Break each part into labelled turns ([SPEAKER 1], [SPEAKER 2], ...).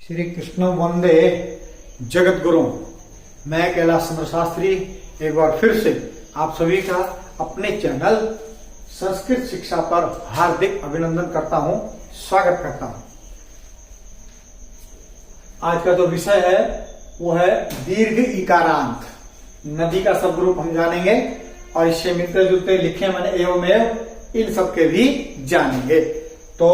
[SPEAKER 1] श्री कृष्ण वंदे जगत गुरु। मैं कैलाश चंद्र शास्त्री एक बार फिर से आप सभी का अपने चैनल संस्कृत शिक्षा पर हार्दिक अभिनंदन करता हूं, स्वागत करता हूं। आज का जो विषय है वो है दीर्घ इकारांत। नदी का शब्द रूप हम जानेंगे और इससे मिलते जुलते लिखे मैंने एवमेव इन सब के भी जानेंगे। तो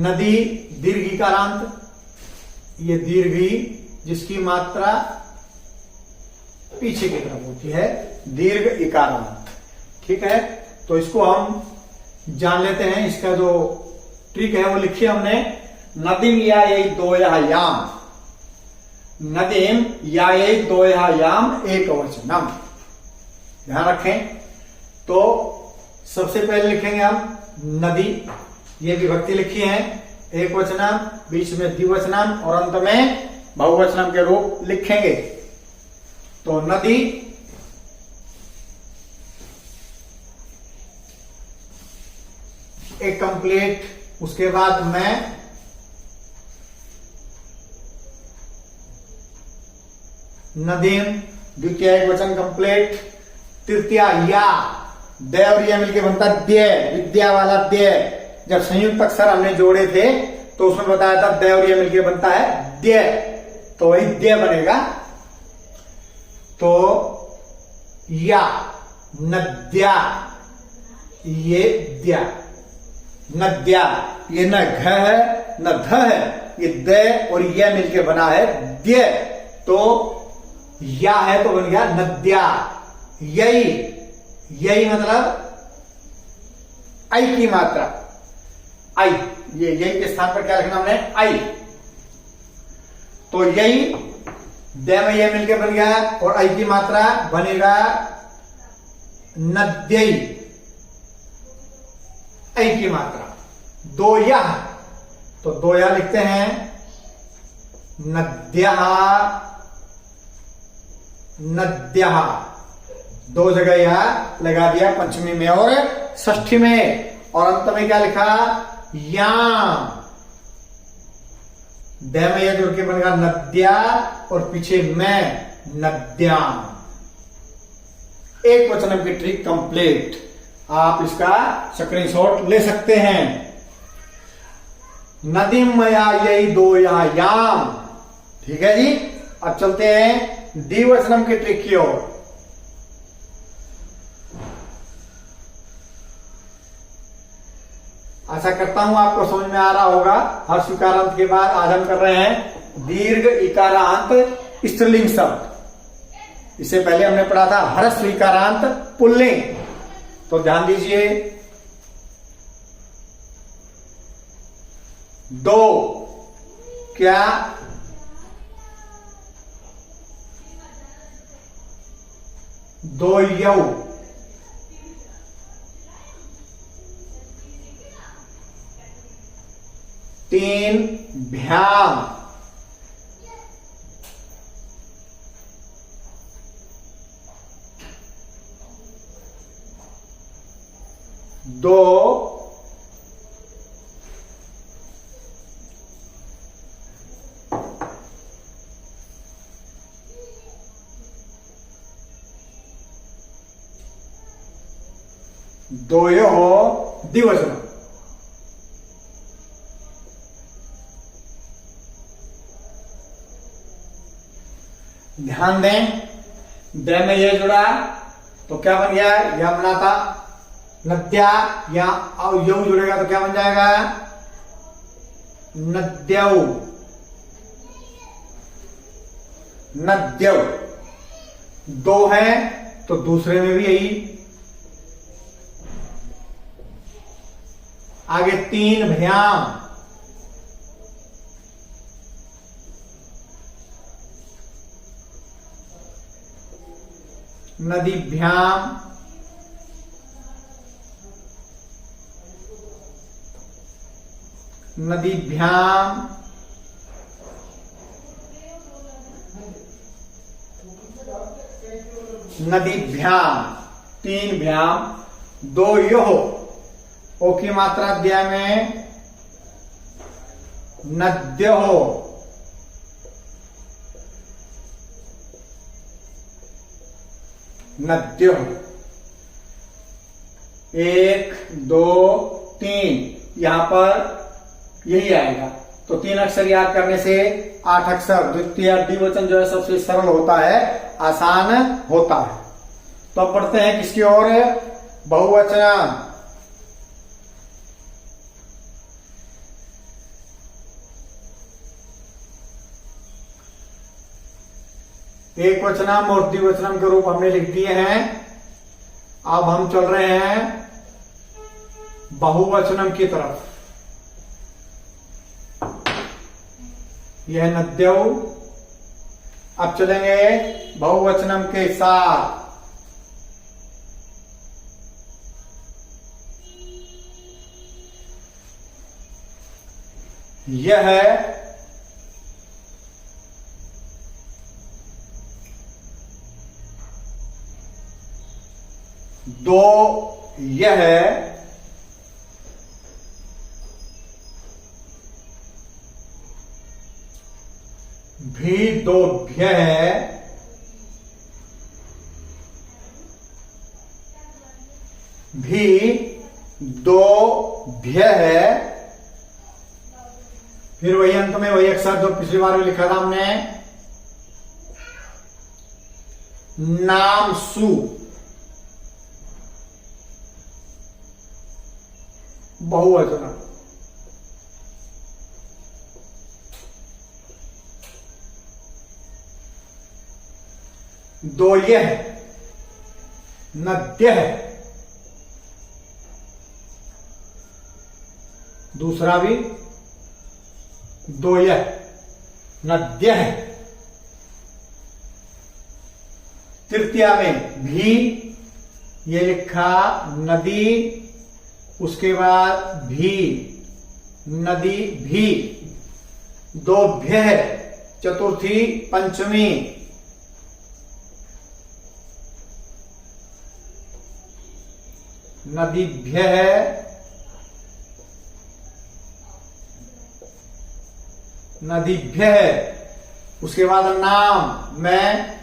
[SPEAKER 1] नदी दीर्घ इकारांत, ये दीर्घी जिसकी मात्रा पीछे की तरफ होती है, दीर्घ इकारांत। ठीक है, तो इसको हम जान लेते हैं। इसका जो ट्रिक है वो लिखिए हमने, नदीम या दोयायाम, नदीम या दोयायाम एक वचनम। ध्यान रखें। तो सबसे पहले लिखेंगे हम नदी, ये विभक्ति लिखी है, एक वचनम, बीच में द्विवचनम और अंत में बहुवचनम के रूप लिखेंगे। तो नदी एक कंप्लीट, उसके बाद मैं, नदीम द्वितीय एक वचन कंप्लीट, तृतीय या, दे और या मिलके बनता द्य, विद्या वाला द्य। जब संयुक्त अक्षर हमने जोड़े थे तो उसमें बताया था दे और ये मिलके बनता है द्य, तो वही द्य बनेगा। तो या, नद्या, ये द्या, नद्या, ये न घ है न ध है, ये द और ये मिलके बना है द्य। तो या है तो बन गया नद्या। यही, यही मतलब आई की मात्रा, आई, ये यही के स्थान पर क्या लिखना हमने, आई। तो यही दे में ये मिलके बन गया और आई की मात्रा बनेगा नद्यई, आई की मात्रा। दो यह, तो दो यह लिखते हैं नद्या, नद्या, दो जगह यह लगा दिया, पंचमी में और षष्ठी में, और अंत में क्या लिखा, याम। दे में यह जुड़ के बनेगा नद्या और पीछे मैं, नद्याम। एक वचन की ट्रिक कंप्लीट। आप इसका स्क्रीनशॉट ले सकते हैं। नदीमया यही दो याम। ठीक है जी। अब चलते हैं द्विवचनम की ट्रिक की ओर। आशा करता हूं आपको समझ में आ रहा होगा। हर्ष इकारांत के बाद आज हम कर रहे हैं दीर्घ इकारांत स्त्रीलिंग शब्द। इससे पहले हमने पढ़ा था हर्ष इकारांत पुल्लिंग। तो ध्यान दीजिए, दो, क्या, दो यौ, तीन भ्याम, दो दोयो द्विवचन। ध्यान दें, दे में ये जुड़ा तो क्या बन गया, यह बना था नद्या, या यू जुड़ेगा तो क्या बन जाएगा, नद्यौ, नद्यौ। दो है तो दूसरे में भी यही, आगे तीन भ्याम, नदीभ्याम, नदीभ्याम, नदीभ्याम, तीन भ्याम, दो योह, ओ की मात्रा अध्याय में नद्योः, नद्योः। 1 2 3 यहां पर यही आएगा। तो 3 अक्षर याद करने से 8 अक्षर द्वितीय द्विवचन जो है सबसे सरल होता है, आसान होता है। तो अब पढ़ते हैं किसकी ओर, बहुवचन। एक वचनम और द्विवचनम के रूप हमने लिख दिए हैं। अब हम चल रहे हैं बहुवचनम की तरफ। यह नद्यौ। अब चलेंगे बहुवचनम के साथ। यह है दो, यह है भी, दो भ्य है, भी दो भ्य है। फिर वही अंत में वही अक्षर जो पिछली बार में लिखा था हमने, नाम सु, बहुवचन। दो यह, नद्य है, दूसरा भी दो यह, नद्य है। तृतीया में भी ये लिखा नदी, उसके बाद भी, नदी भी, दो भ्य है। चतुर्थी पंचमी, नदी भ्य है, नदी भ्य है। उसके बाद नाम में,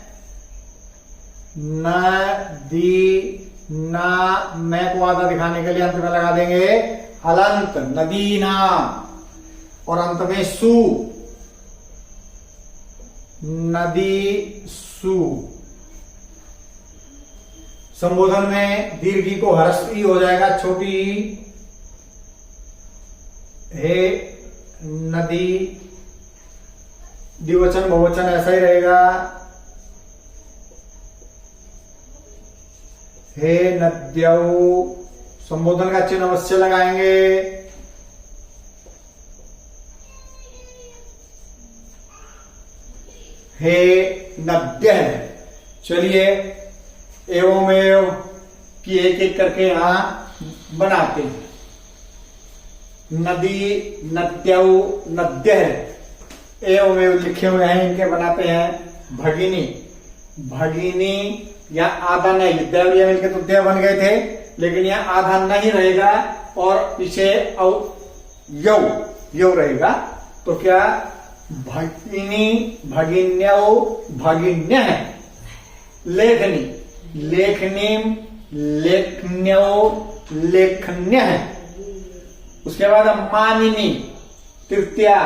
[SPEAKER 1] नदी, ना, मैं को आधा दिखाने के लिए अंत में लगा देंगे हलंत, नदी नाम। और अंत में सु, नदी सु। संबोधन में दीर्घी को ह्रस्वी हो जाएगा, छोटी हे नदी। द्विवचन बहुवचन ऐसा ही रहेगा, हे नद्यौ। संबोधन का चिन्ह अवश्य लगाएंगे। हे नद्य। चलिए एवमेव की एक एक करके यहां बनाते हैं। नदी, नद्यौ, नद्य एवमेव लिखे हुए हैं, इनके बनाते हैं भगिनी। भगिनी या आधा नहीं, दैव मिलके तो देव बन गए थे, लेकिन यह आधा नहीं रहेगा और पीछे यौ, यौ रहेगा। तो क्या भगिनी, भगिन्यौ, भगिन्य है। लेखनी, लेखनीम, लेखन्यौ, लेखन्य है। उसके बाद मानिनी, तृतीया,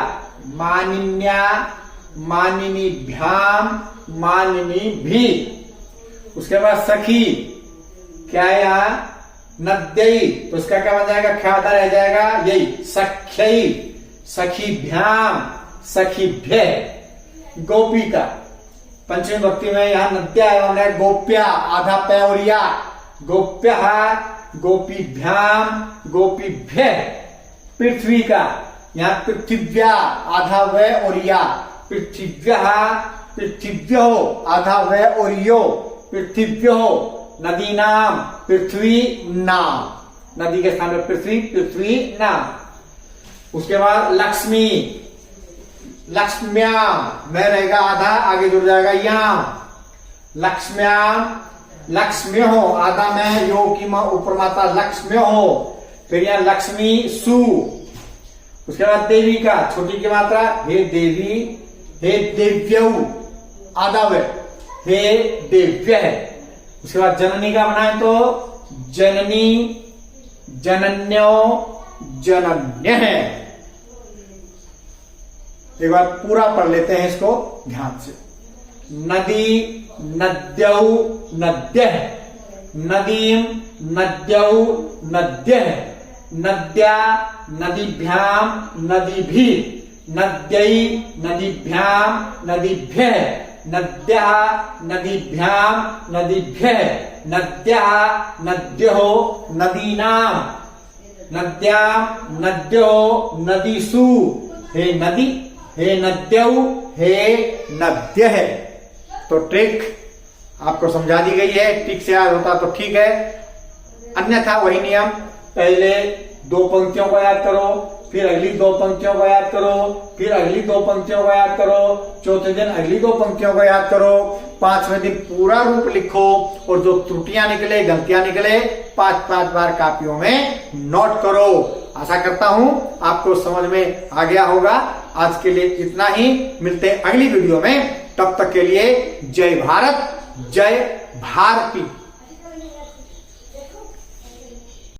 [SPEAKER 1] मानिन्या, मानिनी भ्याम, मानिनी भी। उसके बाद सखी, क्या है यहां, नद्यई, तो उसका क्या बन जाएगा, ख्यादा रह जाएगा, यही सख्यई, सखी भ्याम, सखी भ्य। गोपिका, पंचमी भक्ति में यहां नद्या है, गोप्या, आधा पै और या, गोप्य, गोपी भ्याम, गोपी भ्य। पृथ्वी का, यहां पृथिव्या, आधा व और या, पृथिव्य, पृथिव्यो, आधा व और यो, पृथिव्यो। नदी नाम, पृथ्वी नाम, नदी के स्थान पर पृथ्वी, पृथ्वी नाम। उसके बाद लक्ष्मी, लक्ष्म्याम, में रहेगा आधा, आगे जुड़ जाएगा याम। लक्ष्म्याम, लक्ष्म्य हो, आधा में यो की ऊपर माता, लक्ष्म्य हो। फिर यहां लक्ष्मी सु। उसके बाद देवी का छोटी की मात्रा, हे देवी, हे देव्यौ आधा वे, हे देव्य है। उसके बाद जननी का बनाए तो जननी, जनन्यो, जनन्य है। एक बार पूरा पढ़ लेते हैं इसको ध्यान से। नदी, नद्यौ, नद्य है। नदीम, नद्यौ, नद्य है। नद्या, नदीभ्याम, नदीभि। नद्यै, नदीभ्याम, नदीभ्य। नद्यः, नदीभ्याम, नदीभ्य। नद्यः, नद्योः, नदीनाम। नद्याम, नद्योः, नदीषु। हे नदी, हे नद्यौ, हे नद्य है। तो ट्रिक आपको समझा दी गई है, ट्रिक से याद होता तो ठीक है, अन्यथा वही नियम, पहले 2 पंक्तियों को याद करो, फिर अगली 2 पंक्तियों को याद करो, फिर अगली 2 पंक्तियों को याद करो, चौथे दिन अगली 2 पंक्तियों को याद करो, 5वें दिन पूरा रूप लिखो और जो त्रुटियां निकले, गलतियां निकले, 5-5 बार कापियों में नोट करो। आशा करता हूं आपको समझ में आ गया होगा। आज के लिए इतना ही, मिलते हैं अगली वीडियो में, तब तक के लिए जय भारत, जय भारती।